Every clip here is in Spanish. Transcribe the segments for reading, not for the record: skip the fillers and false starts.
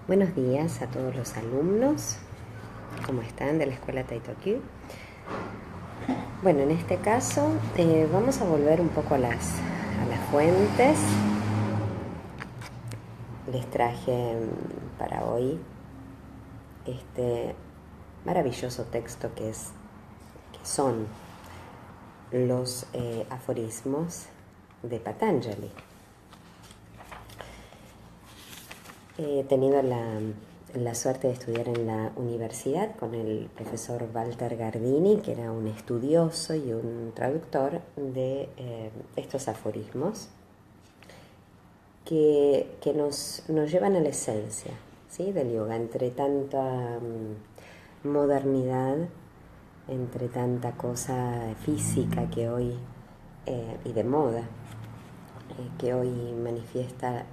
Buenos días a todos los alumnos, ¿cómo están? De la escuela Taitokyu. Bueno, en este caso vamos a volver un poco a las fuentes. Les traje para hoy este maravilloso texto que son los aforismos de Patanjali. He tenido la suerte de estudiar en la universidad con el profesor Walter Gardini, que era un estudioso y un traductor de estos aforismos que nos llevan a la esencia, ¿sí?, del yoga, entre tanta modernidad, entre tanta cosa física que hoy y de moda que hoy manifiesta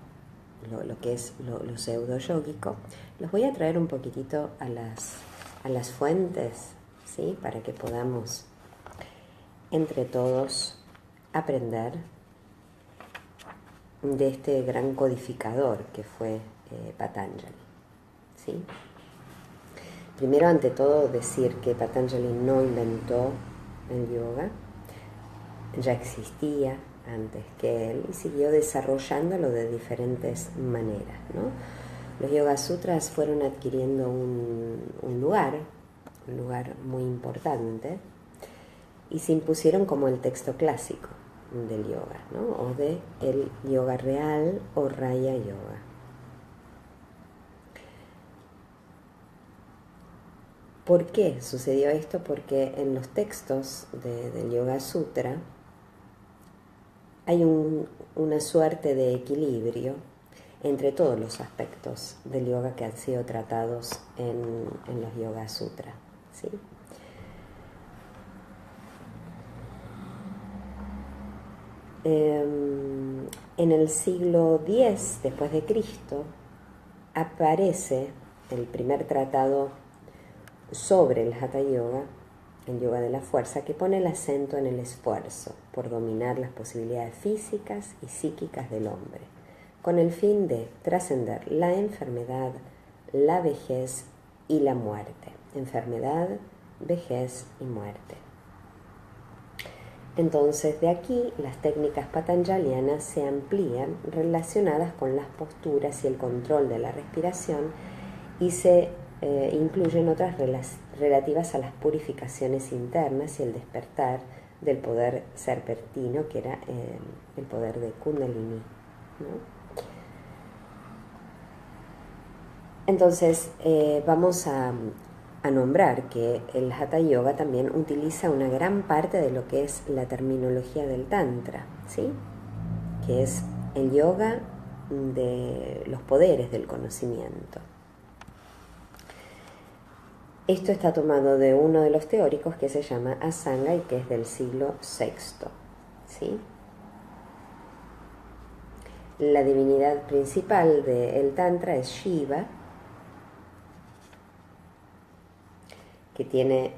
lo que es lo pseudo-yógico. Los voy a traer un poquitito a las fuentes, ¿sí?, para que podamos entre todos aprender de este gran codificador que fue Patanjali, ¿sí? Primero, ante todo, decir que Patanjali no inventó el yoga, ya existía antes que él y siguió desarrollándolo de diferentes maneras, ¿no? Los Yoga Sutras fueron adquiriendo un lugar muy importante y se impusieron como el texto clásico del yoga, ¿no?, o de el yoga real o Raya Yoga. ¿Por qué sucedió esto? Porque en los textos del Yoga Sutra hay una suerte de equilibrio entre todos los aspectos del yoga que han sido tratados en los Yoga Sutra, ¿sí? En el siglo X después de Cristo aparece el primer tratado sobre el Hatha Yoga, el yoga de la fuerza, que pone el acento en el esfuerzo por dominar las posibilidades físicas y psíquicas del hombre, con el fin de trascender la enfermedad, la vejez y la muerte. Enfermedad, vejez y muerte. Entonces, de aquí las técnicas patanjalianas se amplían relacionadas con las posturas y el control de la respiración y se incluyen otras relativas a las purificaciones internas y el despertar del poder serpentino, que era el poder de Kundalini, ¿no? Entonces, vamos a nombrar que el Hatha Yoga también utiliza una gran parte de lo que es la terminología del Tantra, ¿sí?, que es el yoga de los poderes del conocimiento. Esto está tomado de uno de los teóricos que se llama Asanga y que es del siglo VI, ¿sí? La divinidad principal del Tantra es Shiva, que tiene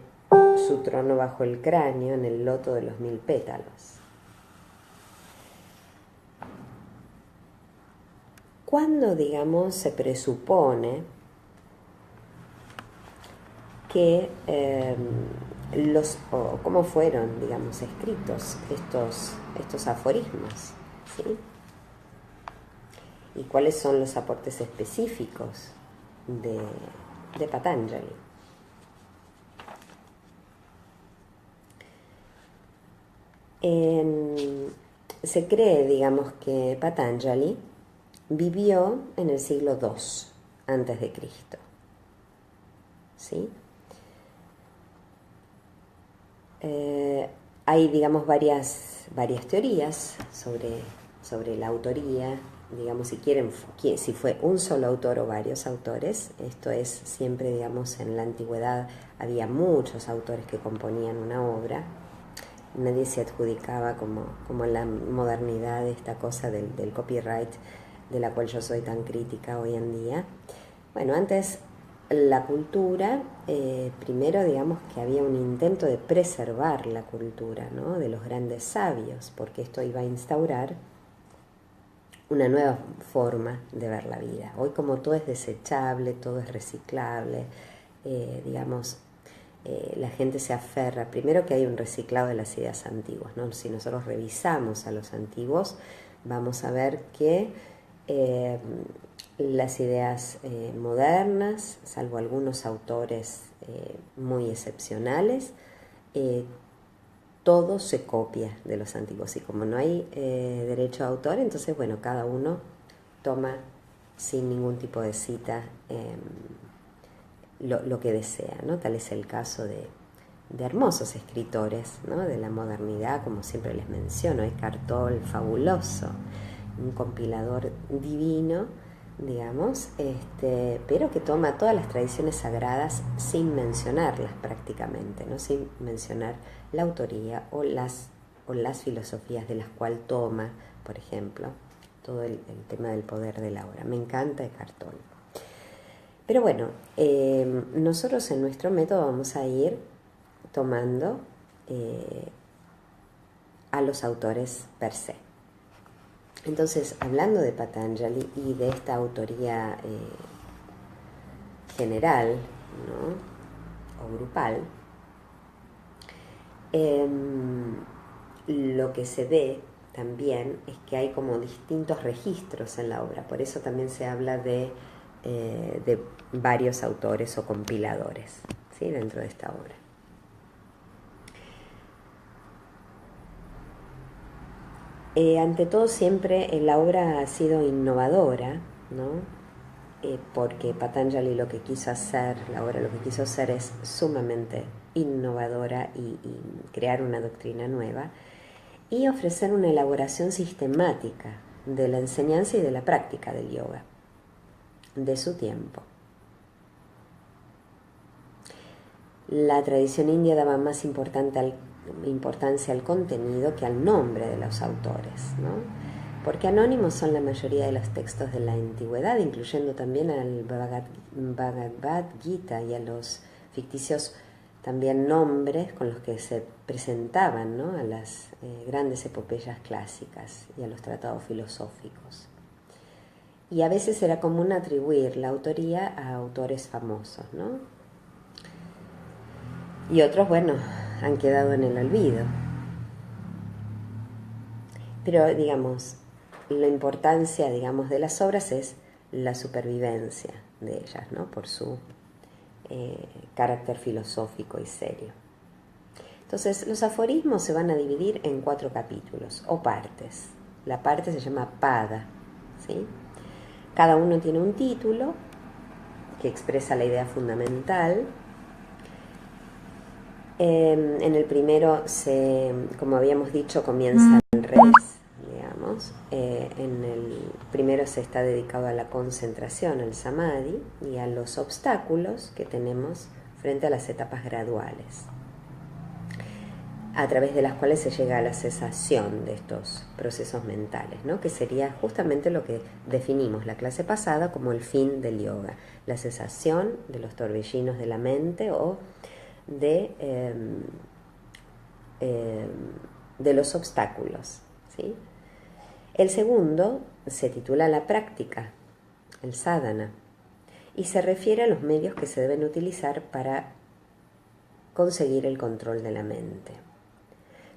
su trono bajo el cráneo en el loto de los 1000 pétalos. Cuando, digamos, se presupone que cómo fueron, digamos, escritos estos aforismos, ¿sí?, y cuáles son los aportes específicos de Patanjali. Se cree, digamos, que Patanjali vivió en el siglo II antes de Cristo, ¿sí? Hay, digamos, varias teorías sobre la autoría, digamos, si quieren, si fue un solo autor o varios autores. Esto es siempre, digamos, en la antigüedad había muchos autores que componían una obra. Nadie se adjudicaba como en la modernidad esta cosa del copyright, de la cual yo soy tan crítica hoy en día. Bueno, antes la cultura, primero, digamos, que había un intento de preservar la cultura, ¿no?, de los grandes sabios, porque esto iba a instaurar una nueva forma de ver la vida. Hoy, como todo es desechable, todo es reciclable, la gente se aferra, primero que hay un reciclado de las ideas antiguas, ¿no? Si nosotros revisamos a los antiguos, vamos a ver que las ideas modernas, salvo algunos autores muy excepcionales, todo se copia de los antiguos, y como no hay derecho de autor, entonces bueno, cada uno toma sin ningún tipo de cita lo que desea, ¿no? Tal es el caso de hermosos escritores, ¿no? De la modernidad, como siempre les menciono, Eckhart Tolle, fabuloso, un compilador divino, digamos, pero que toma todas las tradiciones sagradas sin mencionarlas prácticamente, ¿no? Sin mencionar la autoría o las filosofías de las cuales toma, por ejemplo, todo el tema del poder de la obra. Me encanta Eckhart Tolle. Pero bueno, nosotros en nuestro método vamos a ir tomando a los autores per se. Entonces, hablando de Patanjali y de esta autoría general, ¿no? O grupal, lo que se ve también es que hay como distintos registros en la obra. Por eso también se habla de varios autores o compiladores, ¿sí? Dentro de esta obra. Ante todo, siempre la obra ha sido innovadora, ¿no? Porque Patanjali lo que quiso hacer, la obra lo que quiso hacer es sumamente innovadora y crear una doctrina nueva y ofrecer una elaboración sistemática de la enseñanza y de la práctica del yoga de su tiempo. La tradición india daba más importancia al contenido que al nombre de los autores, ¿no? Porque anónimos son la mayoría de los textos de la antigüedad, incluyendo también al Bhagavad Gita y a los ficticios también nombres con los que se presentaban, ¿no? A las grandes epopeyas clásicas y a los tratados filosóficos. Y a veces era común atribuir la autoría a autores famosos, ¿no? Y otros, bueno, han quedado en el olvido. Pero, digamos, la importancia, digamos, de las obras es la supervivencia de ellas, ¿no? Por su carácter filosófico y serio. Entonces, los aforismos se van a dividir en 4 capítulos o partes. La parte se llama Pada, ¿sí? Cada uno tiene un título que expresa la idea fundamental. En el primero, como habíamos dicho, comienza al revés, digamos. En el primero se está dedicado a la concentración, al samadhi, y a los obstáculos que tenemos frente a las etapas graduales, a través de las cuales se llega a la cesación de estos procesos mentales, ¿no? Que sería justamente lo que definimos la clase pasada como el fin del yoga, la cesación de los torbellinos de la mente o de los obstáculos, ¿sí? El segundo se titula La práctica, el sadhana, y se refiere a los medios que se deben utilizar para conseguir el control de la mente.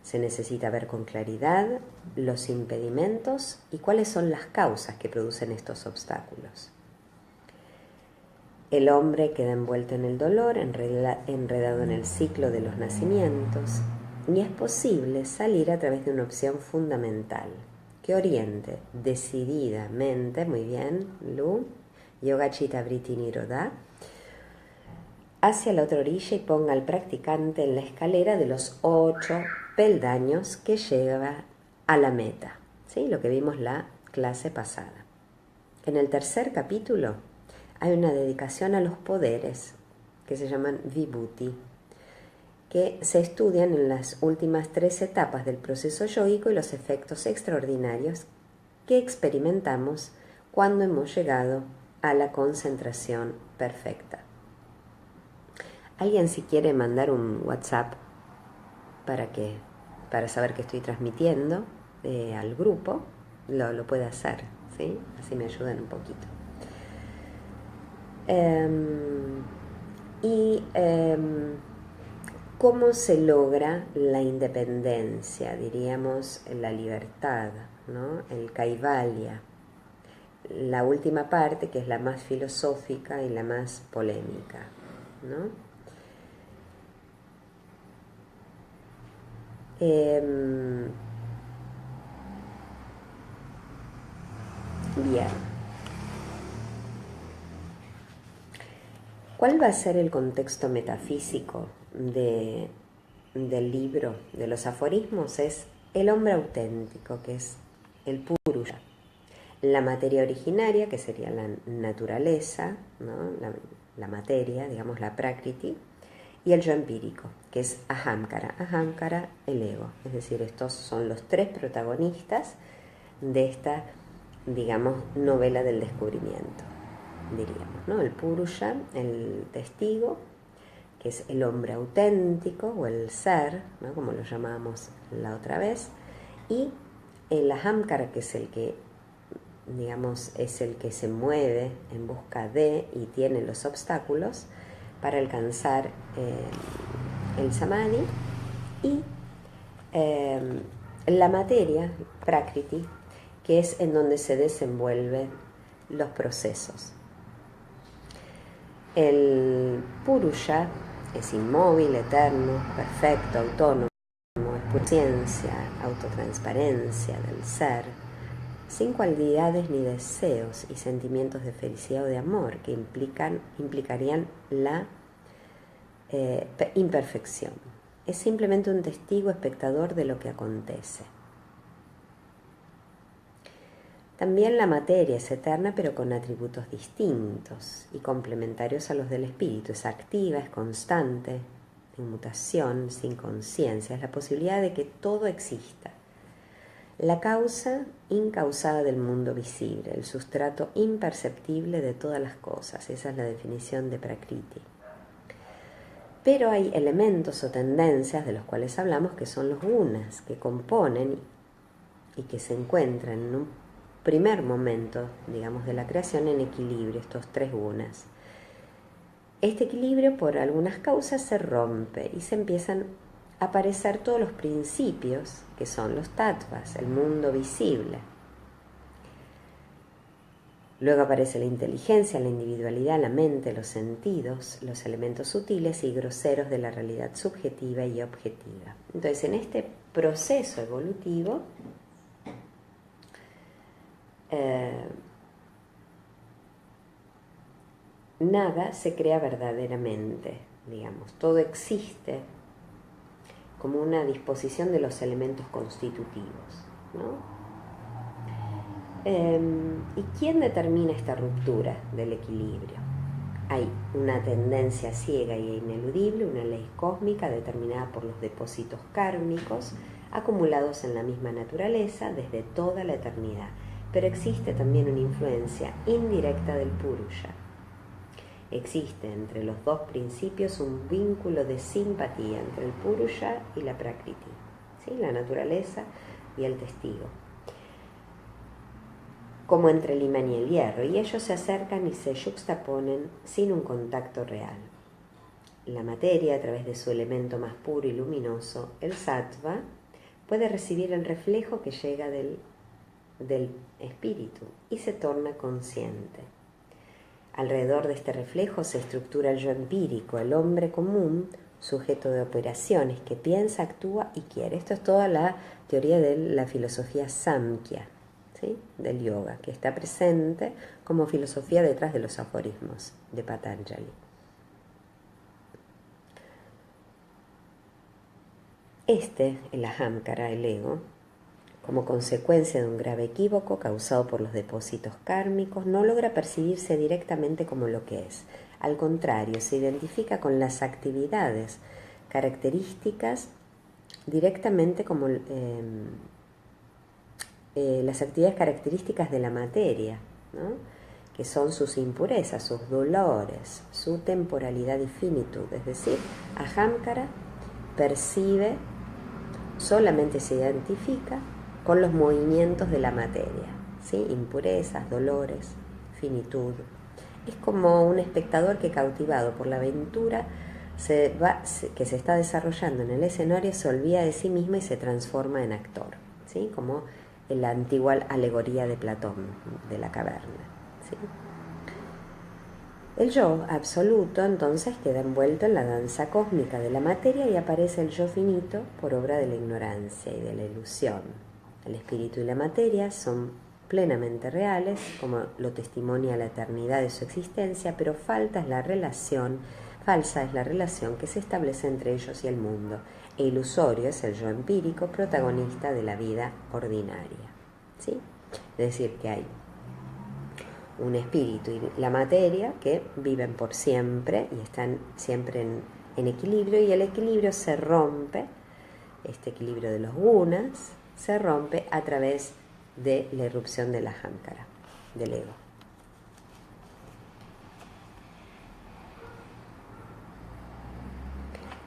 Se necesita ver con claridad los impedimentos y cuáles son las causas que producen estos obstáculos. El hombre queda envuelto en el dolor, enredado en el ciclo de los nacimientos, y es posible salir a través de una opción fundamental que oriente decididamente, muy bien, Lu, Yoga Chitta Vritti Nirodha, hacia la otra orilla y ponga al practicante en la escalera de los 8 peldaños que lleva a la meta, ¿sí? Lo que vimos la clase pasada. En el tercer capítulo hay una dedicación a los poderes que se llaman Vibhuti, que se estudian en las últimas 3 etapas del proceso yógico y los efectos extraordinarios que experimentamos cuando hemos llegado a la concentración perfecta. Alguien, si quiere mandar un WhatsApp para saber que estoy transmitiendo al grupo, lo puede hacer, ¿sí? Así me ayudan un poquito. ¿Cómo se logra la independencia? Diríamos la libertad, ¿no? El Kaivalya. La última parte, que es la más filosófica y la más polémica, ¿no? Bien. ¿Cuál va a ser el contexto metafísico del libro de los aforismos? Es el hombre auténtico, que es el Purusha. La materia originaria, que sería la naturaleza, ¿no? la materia, digamos la prakriti, y el yo empírico, que es ahamkara. Ahamkara, el ego. Es decir, estos son los tres protagonistas de esta, digamos, novela del descubrimiento, diríamos, ¿no? El Purusha, el testigo, que es el hombre auténtico o el ser, ¿no? Como lo llamábamos la otra vez, y el ahamkara, que es el que, digamos, es el que se mueve en busca de y tiene los obstáculos para alcanzar el samadhi, y la materia, prakriti, que es en donde se desenvuelven los procesos. El Purusha es inmóvil, eterno, perfecto, autónomo, es pura ciencia, autotransparencia del ser, sin cualidades ni deseos y sentimientos de felicidad o de amor que implicarían la imperfección. Es simplemente un testigo espectador de lo que acontece. También la materia es eterna, pero con atributos distintos y complementarios a los del espíritu. Es activa, es constante, en mutación, sin conciencia. Es la posibilidad de que todo exista. La causa incausada del mundo visible, el sustrato imperceptible de todas las cosas. Esa es la definición de Prakriti. Pero hay elementos o tendencias de los cuales hablamos que son los gunas, que componen y que se encuentran en un primer momento, digamos, de la creación en equilibrio, estos tres gunas. Este equilibrio por algunas causas se rompe y se empiezan a aparecer todos los principios que son los tattvas, el mundo visible. Luego aparece la inteligencia, la individualidad, la mente, los sentidos, los elementos sutiles y groseros de la realidad subjetiva y objetiva. Entonces, en este proceso evolutivo, nada se crea verdaderamente, digamos, todo existe como una disposición de los elementos constitutivos, ¿no? ¿Y quién determina esta ruptura del equilibrio? Hay una tendencia ciega e ineludible, una ley cósmica determinada por los depósitos kármicos acumulados en la misma naturaleza desde toda la eternidad. Pero existe también una influencia indirecta del Purusha. Existe entre los dos principios un vínculo de simpatía entre el Purusha y la Prakriti, ¿sí? La naturaleza y el testigo, como entre el imán y el hierro, y ellos se acercan y se yuxtaponen sin un contacto real. La materia, a través de su elemento más puro y luminoso, el sattva, puede recibir el reflejo que llega del espíritu y se torna consciente. Alrededor de este reflejo se estructura el yo empírico, el hombre común, sujeto de operaciones, que piensa, actúa y quiere. Esto es toda la teoría de la filosofía Samkhya, ¿sí? Del yoga, que está presente como filosofía detrás de los aforismos de Patanjali. El ahamkara, el ego, como consecuencia de un grave equívoco causado por los depósitos kármicos, no logra percibirse directamente como lo que es. Al contrario, se identifica con las actividades características directamente como las actividades características de la materia, ¿no? Que son sus impurezas, sus dolores, su temporalidad y finitud. Es decir, ahamkara solamente se identifica con los movimientos de la materia, ¿sí? Impurezas, dolores, finitud. Es como un espectador que, cautivado por la aventura que se está desarrollando en el escenario, se olvida de sí mismo y se transforma en actor, ¿sí? Como en la antigua alegoría de Platón, de la caverna, ¿sí? El yo absoluto entonces queda envuelto en la danza cósmica de la materia y aparece el yo finito por obra de la ignorancia y de la ilusión. El espíritu y la materia son plenamente reales, como lo testimonia la eternidad de su existencia, pero falsa es la relación que se establece entre ellos y el mundo, e ilusorio es el yo empírico, protagonista de la vida ordinaria, ¿sí? Es decir, que hay un espíritu y la materia que viven por siempre y están siempre en equilibrio, y el equilibrio se rompe, este equilibrio de los gunas se rompe a través de la irrupción de la ahankara, del ego.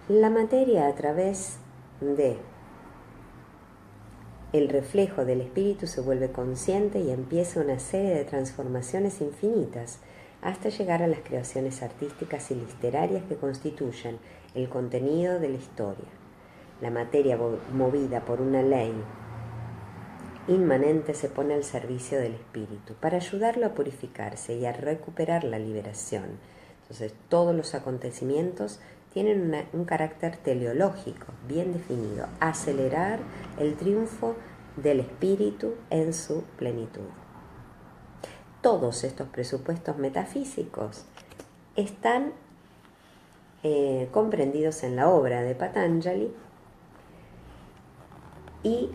La materia, a través de el reflejo del espíritu, se vuelve consciente y empieza una serie de transformaciones infinitas hasta llegar a las creaciones artísticas y literarias que constituyen el contenido de la historia. La materia, movida por una ley inmanente, se pone al servicio del espíritu para ayudarlo a purificarse y a recuperar la liberación. Entonces, todos los acontecimientos tienen un carácter teleológico bien definido: acelerar el triunfo del espíritu en su plenitud. Todos estos presupuestos metafísicos están comprendidos en la obra de Patanjali y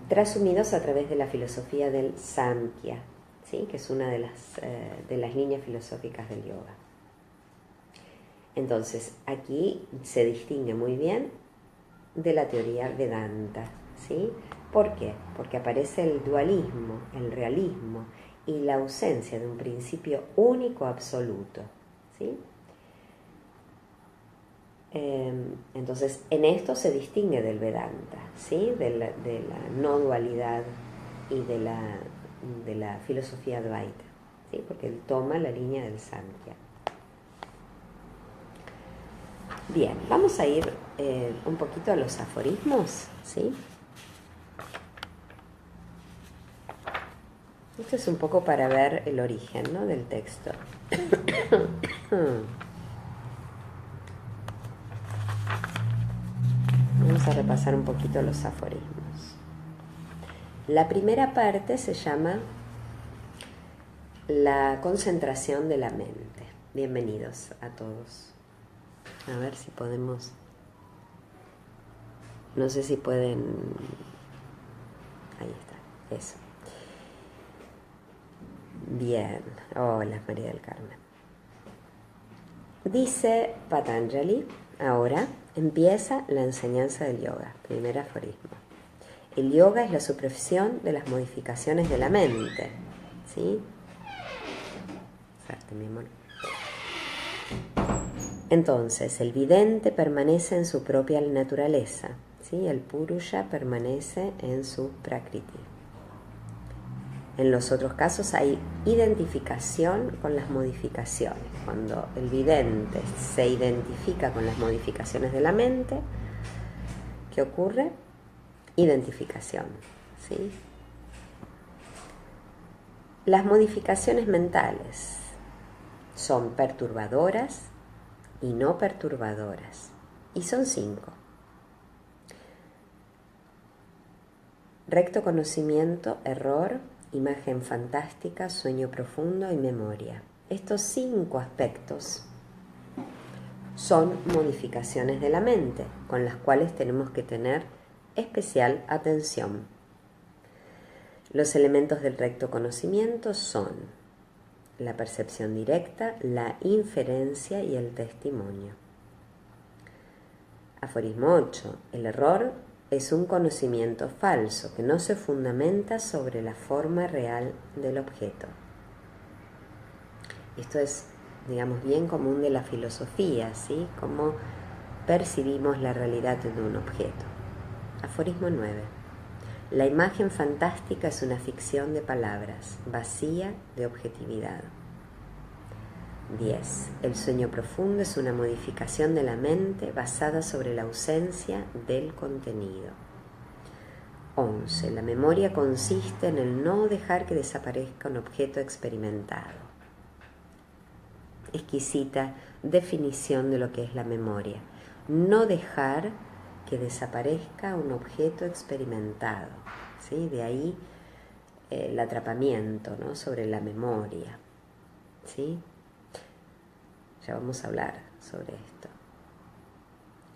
trasumidos a través de la filosofía del Samkhya, ¿sí? Que es una de las líneas filosóficas del yoga. Entonces, aquí se distingue muy bien de la teoría Vedanta, ¿sí? ¿Por qué? Porque aparece el dualismo, el realismo y la ausencia de un principio único absoluto, ¿sí? Entonces, en esto se distingue del Vedanta, ¿sí? De la no dualidad y de la filosofía Advaita, ¿sí? Porque él toma la línea del Samkhya. Bien, vamos a ir un poquito a los aforismos, ¿sí? Esto es un poco para ver el origen, ¿no?, del texto. Vamos a repasar un poquito los aforismos. La primera parte se llama la concentración de la mente. Bienvenidos a todos. A ver si podemos... No sé si pueden... Ahí está, eso. Bien. Hola, María del Carmen. Dice Patanjali, ahora empieza la enseñanza del yoga. Primer aforismo. El yoga es la supresión de las modificaciones de la mente. ¿Sí? Exacto, mi amor. Entonces, el vidente permanece en su propia naturaleza, ¿sí? El purusha permanece en su prakriti. En los otros casos hay identificación con las modificaciones. Cuando el vidente se identifica con las modificaciones de la mente, ¿qué ocurre? Identificación, ¿sí? Las modificaciones mentales son perturbadoras y no perturbadoras, y son 5. Recto conocimiento, error, imagen fantástica, sueño profundo y memoria. Estos 5 aspectos son modificaciones de la mente, con las cuales tenemos que tener especial atención. Los elementos del recto conocimiento son la percepción directa, la inferencia y el testimonio. Aforismo 8. El error es un conocimiento falso que no se fundamenta sobre la forma real del objeto. Esto es, digamos, bien común de la filosofía, ¿sí? Cómo percibimos la realidad de un objeto. Aforismo 9. La imagen fantástica es una ficción de palabras, vacía de objetividad. 10. El sueño profundo es una modificación de la mente basada sobre la ausencia del contenido. 11. La memoria consiste en el no dejar que desaparezca un objeto experimentado. Exquisita definición de lo que es la memoria. No dejar que desaparezca un objeto experimentado, ¿sí? De ahí el atrapamiento, ¿no? Sobre la memoria, ¿sí? Ya vamos a hablar sobre esto.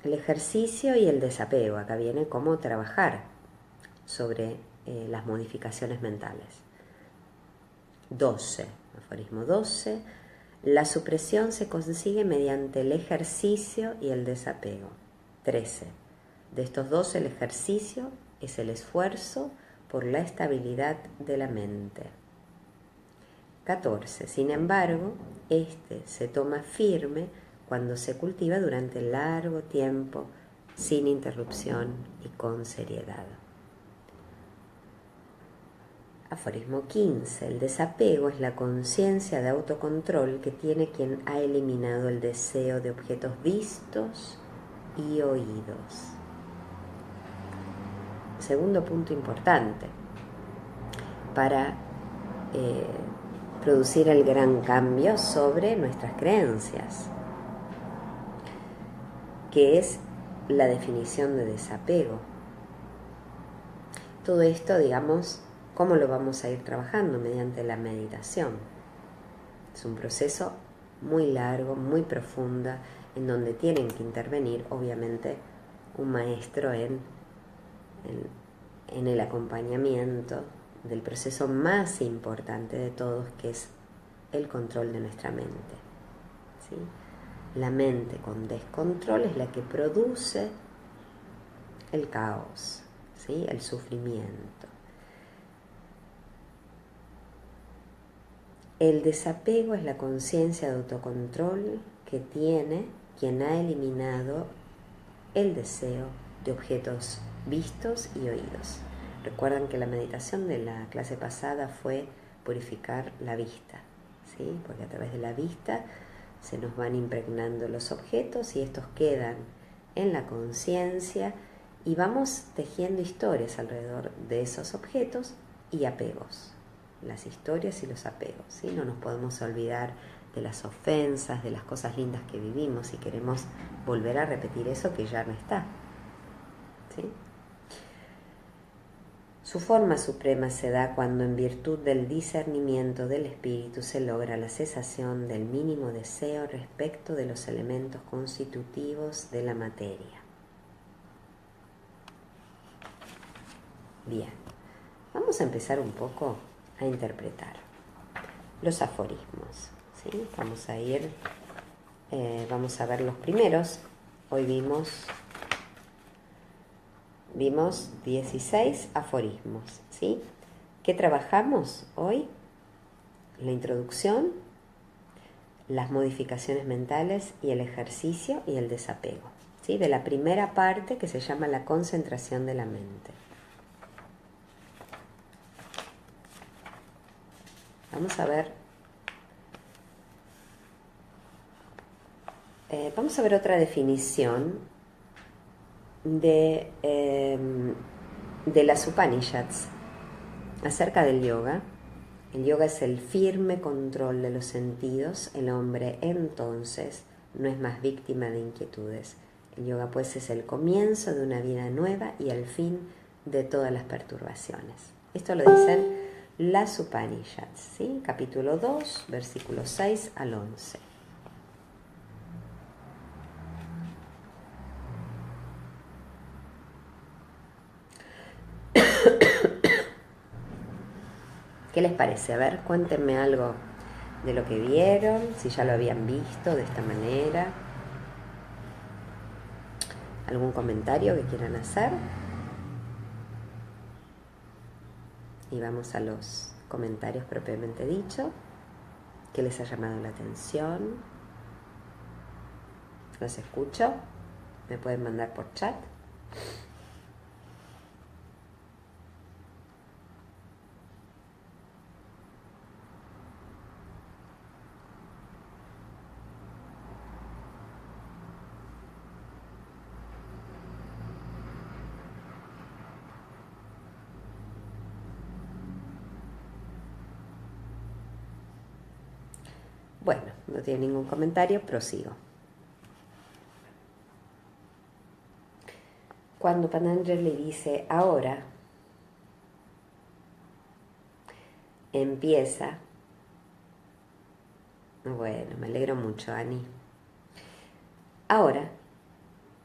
El ejercicio y el desapego. Acá viene cómo trabajar sobre las modificaciones mentales. 12, aforismo 12. La supresión se consigue mediante el ejercicio y el desapego. 13. De estos dos, el ejercicio es el esfuerzo por la estabilidad de la mente. 14. Sin embargo, este se toma firme cuando se cultiva durante largo tiempo, sin interrupción y con seriedad. Aforismo 15. El desapego es la conciencia de autocontrol que tiene quien ha eliminado el deseo de objetos vistos y oídos. Segundo punto importante para producir el gran cambio sobre nuestras creencias, que es la definición de desapego. Todo esto, digamos, ¿cómo lo vamos a ir trabajando? Mediante la meditación. Es un proceso muy largo, muy profundo, en donde tienen que intervenir, obviamente, un maestro en el acompañamiento del proceso más importante de todos, que es el control de nuestra mente, ¿sí? La mente con descontrol es la que produce el caos, ¿sí? El sufrimiento. El desapego es la conciencia de autocontrol que tiene quien ha eliminado el deseo de objetos vistos y oídos. Recuerdan que la meditación de la clase pasada fue purificar la vista, ¿sí? Porque a través de la vista se nos van impregnando los objetos y estos quedan en la conciencia y vamos tejiendo historias alrededor de esos objetos y apegos. Las historias y los apegos, ¿sí? No nos podemos olvidar de las ofensas, de las cosas lindas que vivimos y queremos volver a repetir eso que ya no está, ¿sí? Su forma suprema se da cuando en virtud del discernimiento del espíritu se logra la cesación del mínimo deseo respecto de los elementos constitutivos de la materia. Bien, vamos a empezar un poco a interpretar los aforismos, ¿sí? Vamos a ver los primeros. Hoy vimos 16 aforismos, ¿sí? ¿Qué trabajamos hoy? La introducción, las modificaciones mentales y el ejercicio y el desapego, ¿sí? De la primera parte, que se llama la concentración de la mente. Vamos a ver otra definición de las Upanishads acerca del yoga. El yoga es el firme control de los sentidos. El hombre entonces no es más víctima de inquietudes. El yoga pues es el comienzo de una vida nueva y el fin de todas las perturbaciones. Esto lo dicen las Upanishads, ¿sí? Capítulo 2, versículos 6 al 11. ¿Qué les parece? A ver, cuéntenme algo de lo que vieron, si ya lo habían visto de esta manera. ¿Algún comentario que quieran hacer? Y vamos a los comentarios propiamente dicho. ¿Qué les ha llamado la atención? Los escucho. Me pueden mandar por chat. Bueno, no tiene ningún comentario, prosigo. Cuando Patanjali dice ahora, empieza. Bueno, me alegro mucho, Ani. Ahora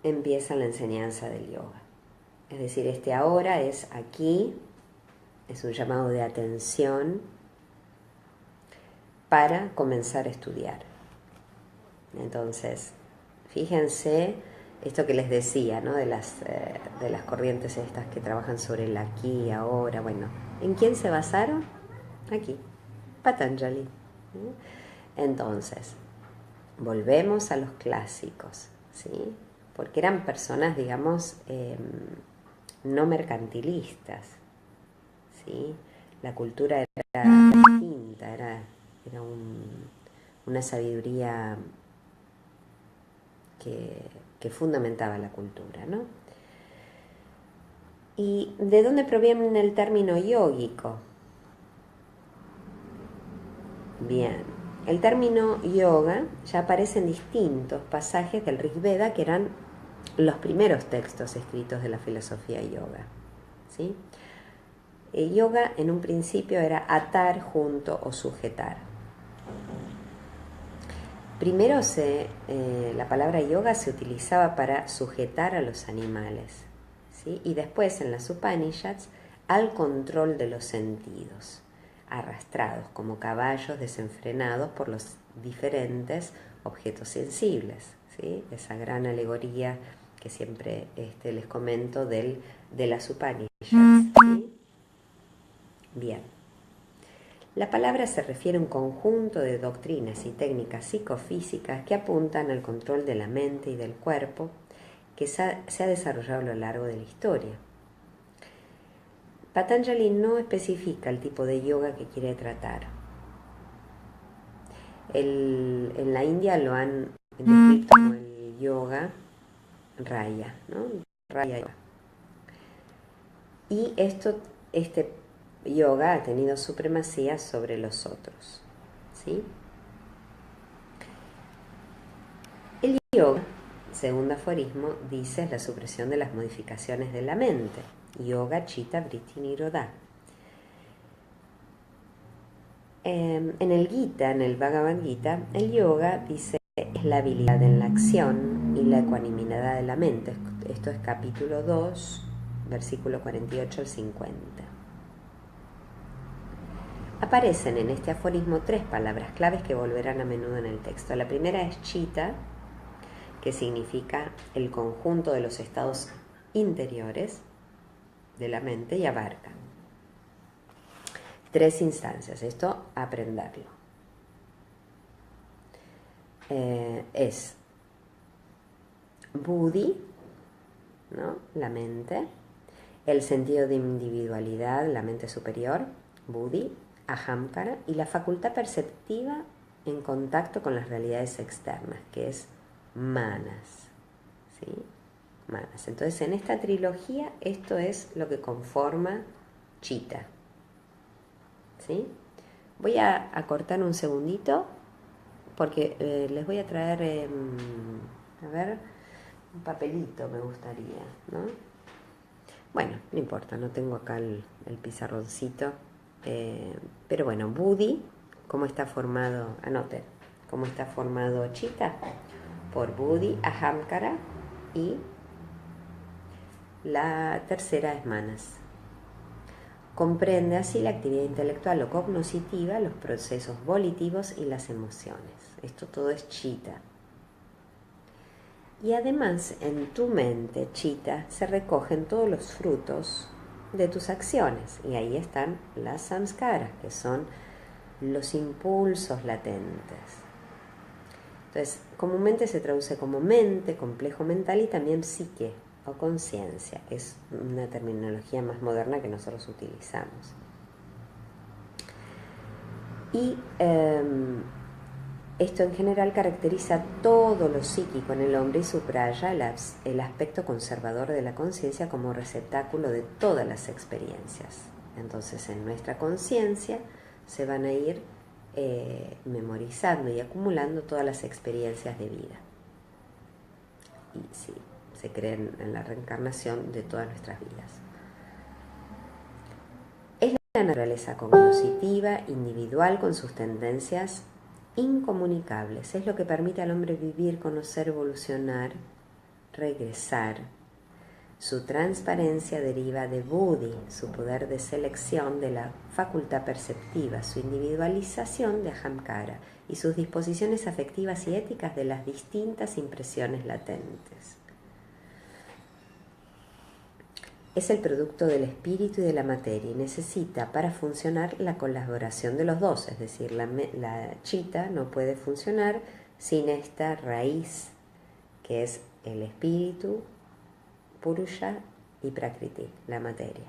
empieza la enseñanza del yoga. Es decir, este ahora es aquí, es un llamado de atención para comenzar a estudiar. Entonces, fíjense esto que les decía, ¿no? de las corrientes estas que trabajan sobre el aquí y ahora. Bueno, ¿en quién se basaron? Aquí, Patanjali. Entonces, volvemos a los clásicos, ¿sí? Porque eran personas, digamos, no mercantilistas, ¿sí? La cultura era distinta, era una sabiduría que fundamentaba la cultura, ¿no? ¿Y de dónde proviene el término yógico? Bien, el término yoga ya aparece en distintos pasajes del Rig Veda, que eran los primeros textos escritos de la filosofía yoga, ¿sí? El yoga en un principio era atar, junto o sujetar. Primero la palabra yoga se utilizaba para sujetar a los animales, ¿sí? Y después en las Upanishads al control de los sentidos, arrastrados como caballos desenfrenados por los diferentes objetos sensibles, ¿sí? Esa gran alegoría que siempre les comento de las Upanishads, ¿sí? Bien. La palabra se refiere a un conjunto de doctrinas y técnicas psicofísicas que apuntan al control de la mente y del cuerpo que se ha desarrollado a lo largo de la historia. Patanjali no especifica el tipo de yoga que quiere tratar. En la India lo han descrito como el yoga raya, ¿no? Raya yoga. Y este yoga ha tenido supremacía sobre los otros, ¿sí? El yoga, segundo aforismo, dice la supresión de las modificaciones de la mente. Yoga, chitta, vritti, nirodha. En el Gita, en el Bhagavad Gita, el yoga dice es la habilidad en la acción y la ecuanimidad de la mente. Esto es capítulo 2, versículo 48 al 50. Aparecen en este aforismo 3 palabras claves que volverán a menudo en el texto. La primera es chitta, que significa el conjunto de los estados interiores de la mente y abarca 3 instancias. Esto, aprenderlo. Es buddhi, ¿no? La mente, el sentido de individualidad, la mente superior, buddhi, ahamkara, y la facultad perceptiva en contacto con las realidades externas, que es manas, ¿sí? Manas. Entonces, en esta trilogía, esto es lo que conforma chitta, ¿sí? Voy a cortar un segundito porque les voy a traer, a ver, un papelito me gustaría, ¿no? Bueno, no importa, no tengo acá el pizarroncito, pero bueno, buddhi, ¿cómo está formado? Anoten, ¿cómo está formado chitta? Por buddhi, ahamkara, y la tercera es manas. Comprende así la actividad intelectual o cognoscitiva, los procesos volitivos y las emociones. Esto todo es chitta. Y además, en tu mente, chitta, se recogen todos los frutos de tus acciones. Y ahí están las samskaras, que son los impulsos latentes. Entonces, comúnmente se traduce como mente, complejo mental, y también psique o conciencia. Es una terminología más moderna que nosotros utilizamos. Y esto en general caracteriza todo lo psíquico en el hombre y subraya el aspecto conservador de la conciencia como receptáculo de todas las experiencias. Entonces, en nuestra conciencia se van a ir memorizando y acumulando todas las experiencias de vida. Y sí, se cree en la reencarnación de todas nuestras vidas. Es la naturaleza cognitiva individual con sus tendencias incomunicables. Es lo que permite al hombre vivir, conocer, evolucionar, regresar. Su transparencia deriva de Buddhi, su poder de selección de la facultad perceptiva, su individualización de Ahamkara y sus disposiciones afectivas y éticas de las distintas impresiones latentes. Es el producto del espíritu y de la materia y necesita para funcionar la colaboración de los dos, es decir, la chitta no puede funcionar sin esta raíz que es el espíritu, Purusha y Prakriti, la materia.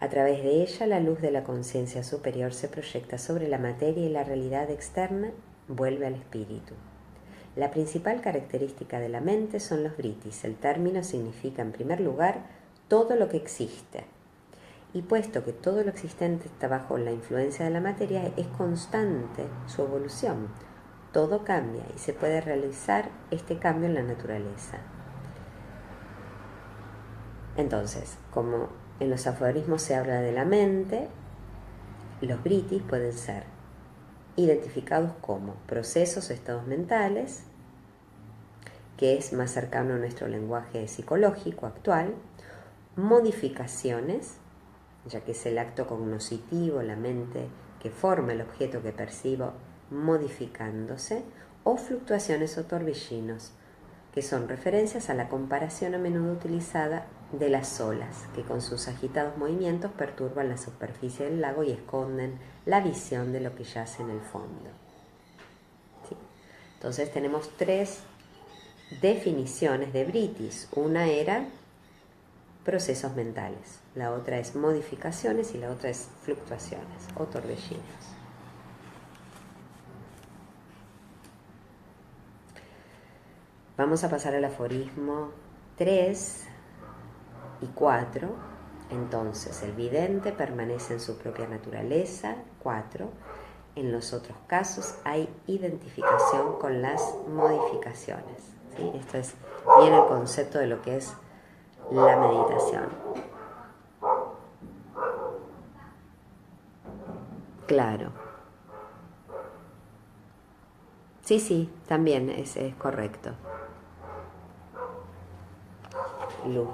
A través de ella, la luz de la conciencia superior se proyecta sobre la materia y la realidad externa vuelve al espíritu. La principal característica de la mente son los vrittis. El término significa, en primer lugar, todo lo que existe. Y puesto que todo lo existente está bajo la influencia de la materia, es constante su evolución. Todo cambia y se puede realizar este cambio en la naturaleza. Entonces, como en los aforismos se habla de la mente, los vrittis pueden ser identificados como procesos o estados mentales, que es más cercano a nuestro lenguaje psicológico actual, modificaciones, ya que es el acto cognoscitivo, la mente que forma el objeto que percibo modificándose, o fluctuaciones o torbellinos, que son referencias a la comparación a menudo utilizada de las olas, que con sus agitados movimientos perturban la superficie del lago y esconden la visión de lo que yace en el fondo. ¿Sí? Entonces tenemos tres definiciones de vrittis. Una era procesos mentales, la otra es modificaciones y la otra es fluctuaciones o torbellinos. Vamos a pasar al aforismo 3 y 4. Entonces, el vidente permanece en su propia naturaleza. 4. En los otros casos hay identificación con las modificaciones. ¿Sí? Esto es bien el concepto de lo que es la meditación. Claro. Sí, también es correcto. Luz.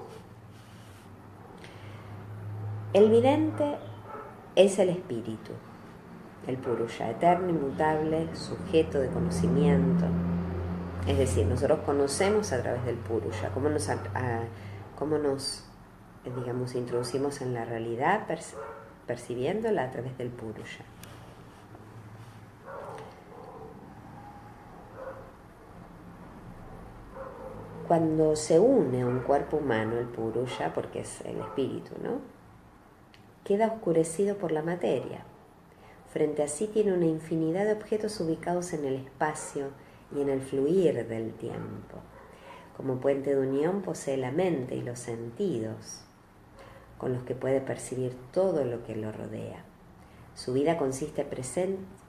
El vidente es el espíritu, el Purusha, eterno, inmutable, sujeto de conocimiento. Es decir, nosotros conocemos a través del Purusha, cómo nos digamos, introducimos en la realidad percibiéndola a través del Purusha. Cuando se une a un cuerpo humano, el Purusha, porque es el espíritu, ¿no?, queda oscurecido por la materia. Frente a sí tiene una infinidad de objetos ubicados en el espacio y en el fluir del tiempo. Como puente de unión posee la mente y los sentidos, con los que puede percibir todo lo que lo rodea. Su vida consiste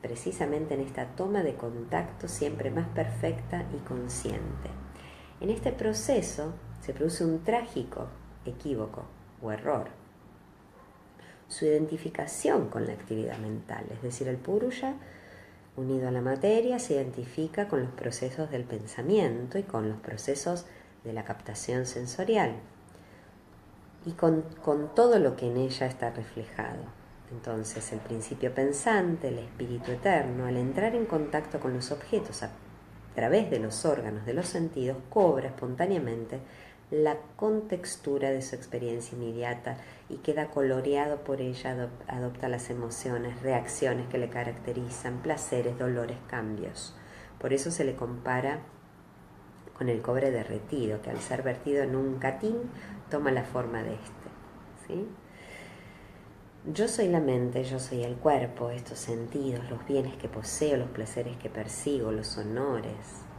precisamente en esta toma de contacto siempre más perfecta y consciente. En este proceso se produce un trágico equívoco o error. Su identificación con la actividad mental, es decir, el Purusha, unido a la materia, se identifica con los procesos del pensamiento y con los procesos de la captación sensorial y con todo lo que en ella está reflejado. Entonces, el principio pensante, el espíritu eterno, al entrar en contacto con los objetos a través de los órganos de los sentidos, cobra espontáneamente la contextura de su experiencia inmediata y queda coloreado por ella, adopta las emociones, reacciones que le caracterizan, placeres, dolores, cambios. Por eso se le compara con el cobre derretido, que al ser vertido en un catín toma la forma de este. ¿Sí? Yo soy la mente, yo soy el cuerpo, estos sentidos, los bienes que poseo, los placeres que persigo, los honores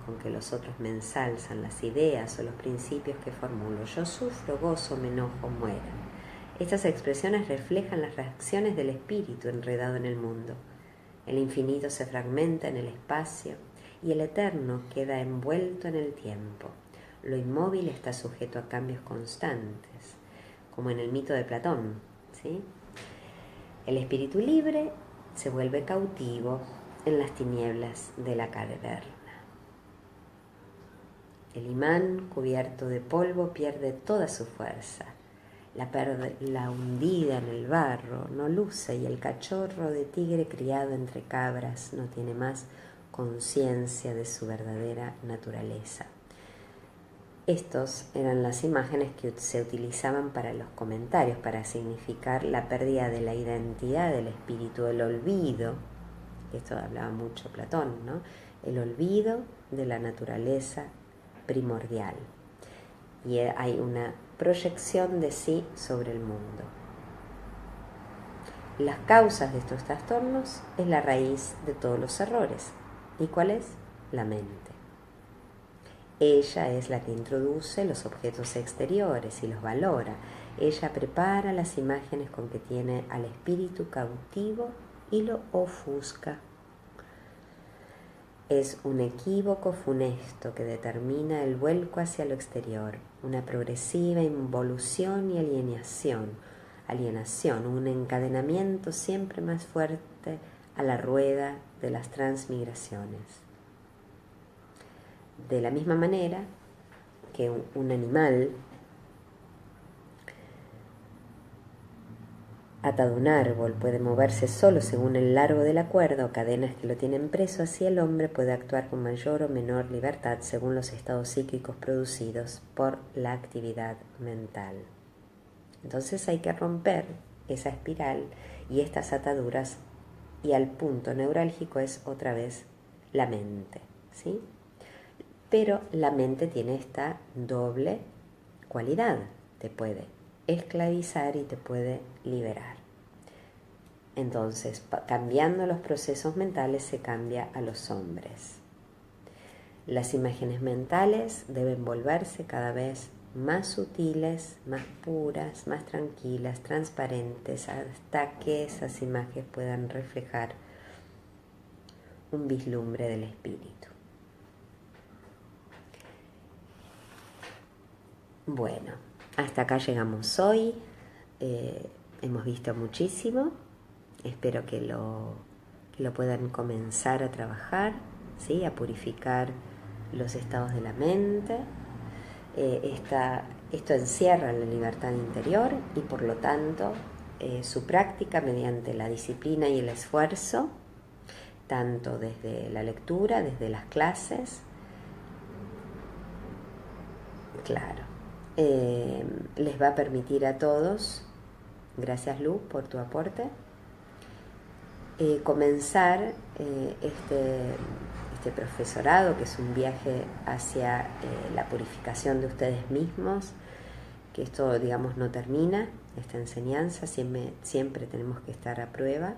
con que los otros me ensalzan, las ideas o los principios que formulo. Yo sufro, gozo, me enojo, muero. Estas expresiones reflejan las reacciones del espíritu enredado en el mundo. El infinito se fragmenta en el espacio y el eterno queda envuelto en el tiempo. Lo inmóvil está sujeto a cambios constantes, como en el mito de Platón, ¿sí? El espíritu libre se vuelve cautivo en las tinieblas de la caverna. El imán, cubierto de polvo, pierde toda su fuerza. La hundida en el barro no luce y el cachorro de tigre criado entre cabras no tiene más conciencia de su verdadera naturaleza. Estos eran las imágenes que se utilizaban para los comentarios, para significar la pérdida de la identidad del espíritu, el olvido, esto hablaba mucho Platón, ¿no? El olvido de la naturaleza primordial. Y hay una proyección de sí sobre el mundo. Las causas de estos trastornos es la raíz de todos los errores. ¿Y cuál es? La mente. Ella es la que introduce los objetos exteriores y los valora. Ella prepara las imágenes con que tiene al espíritu cautivo y lo ofusca. Es un equívoco funesto que determina el vuelco hacia lo exterior, una progresiva involución y alienación, un encadenamiento siempre más fuerte a la rueda de las transmigraciones. De la misma manera que un animal atado a un árbol puede moverse solo según el largo de la cuerda o cadenas que lo tienen preso, así el hombre puede actuar con mayor o menor libertad según los estados psíquicos producidos por la actividad mental. Entonces hay que romper esa espiral y estas ataduras, y al punto neurálgico es otra vez la mente, ¿sí? Pero la mente tiene esta doble cualidad, te puede esclavizar y te puede liberar. Entonces, cambiando los procesos mentales se cambia a los hombres. Las imágenes mentales deben volverse cada vez más sutiles, más puras, más tranquilas, transparentes, hasta que esas imágenes puedan reflejar un vislumbre del espíritu. Bueno, hasta acá llegamos hoy. Hemos visto muchísimo. Espero que lo puedan comenzar a trabajar, ¿sí? A purificar los estados de la mente. Esto encierra la libertad interior y por lo tanto su práctica mediante la disciplina y el esfuerzo, tanto desde la lectura, desde las clases, claro, les va a permitir a todos, gracias Lu por tu aporte, comenzar este profesorado, que es un viaje hacia la purificación de ustedes mismos, que esto, digamos, no termina, esta enseñanza, siempre tenemos que estar a prueba,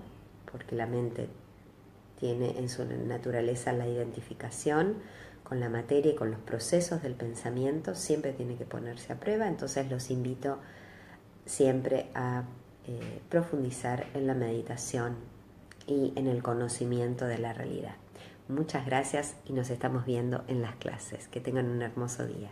porque la mente tiene en su naturaleza la identificación con la materia y con los procesos del pensamiento, siempre tiene que ponerse a prueba. Entonces los invito siempre a profundizar en la meditación y en el conocimiento de la realidad. Muchas gracias y nos estamos viendo en las clases. Que tengan un hermoso día.